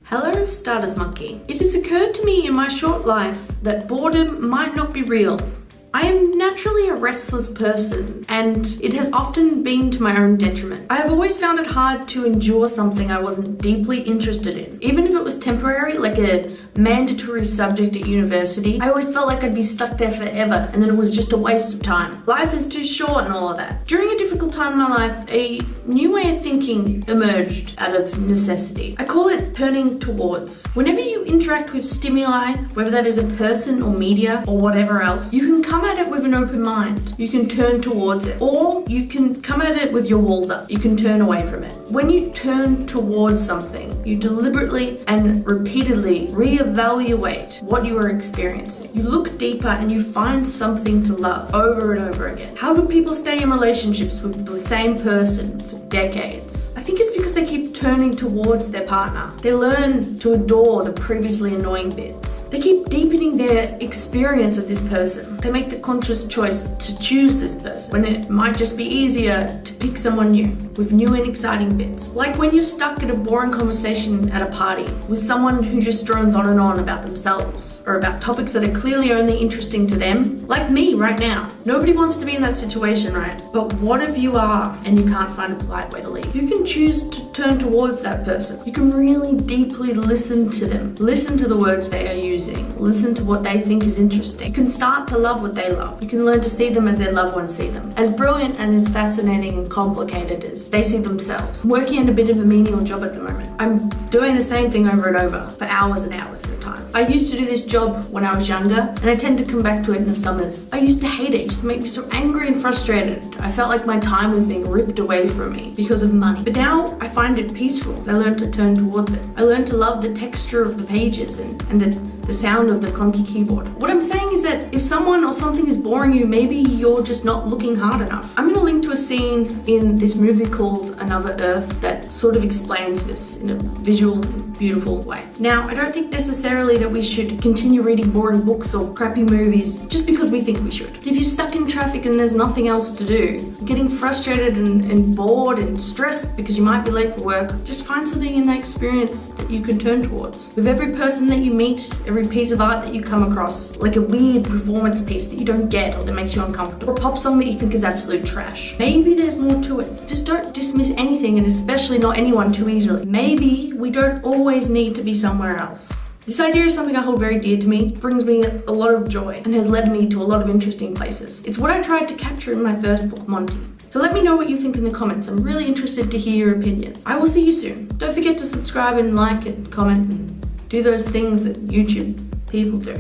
Hello, Stardust Monkey. It has occurred to me in my short life that boredom might not be real. I am naturally a restless person, and it has often been to my own detriment. I have always found it hard to endure something I wasn't deeply interested in. Even if it was temporary, like a mandatory subject at university, I always felt like I'd be stuck there forever, and then it was just a waste of time. Life is too short and all of that. During a difficult time in my life, a new way of thinking emerged out of necessity. I call it turning towards. Whenever you interact with stimuli, whether that is a person or media or whatever else, you can come at it with an open mind. You can turn towards it, or you can come at it with your walls up. You can turn away from it. When you turn towards something, you deliberately and repeatedly reevaluate what you are experiencing. You look deeper and you find something to love over and over again. How do people stay in relationships with the same person for decades? I think it's because they keep turning towards their partner. They learn to adore the previously annoying bits. They keep deepening their experience of this person. They make the conscious choice to choose this person when it might just be easier to pick someone new with new and exciting bits. Like when you're stuck at a boring conversation at a party with someone who just drones on and on about themselves or about topics that are clearly only interesting to them, like me right now. Nobody wants to be in that situation, right? But what if you are and you can't find a polite way to leave? You can choose to turn towards that person. You can really deeply listen to them. Listen to the words they are using. Listen to what they think is interesting. You can start to love what they love. You can learn to see them as their loved ones see them. As brilliant and as fascinating and complicated as they see themselves. I'm working at a bit of a menial job at the moment. I'm doing the same thing over and over for hours and hours at a time. I used to do this job when I was younger, and I tend to come back to it in the summers. I used to hate it. It used to make me so angry and frustrated. I felt like my time was being ripped away from me because of money. But now I find it peaceful. I learned to turn towards it. I learned to love the texture of the pages and the sound of the clunky keyboard. What I'm saying is that if someone or something is boring you, maybe you're just not looking hard enough. I'm gonna link to a scene in this movie called Another Earth that sort of explains this in a visual, beautiful way. Now, I don't think necessarily that we should continue reading boring books or crappy movies just because we think we should. But if you're stuck in traffic and there's nothing else to do, getting frustrated and bored and stressed because you might be late for work, just find something in that experience that you can turn towards. With every person that you meet, every piece of art that you come across, like a weird performance piece that you don't get or that makes you uncomfortable, or a pop song that you think is absolute trash, maybe there's more to it. Just don't dismiss anything, and especially not anyone, too easily. Maybe we don't always need to be somewhere else. This idea is something I hold very dear to me, brings me a lot of joy, and has led me to a lot of interesting places. It's what I tried to capture in my first book, Monty. So let me know what you think in the comments. I'm really interested to hear your opinions. I will see you soon. Don't forget to subscribe and like and comment and do those things that YouTube people do.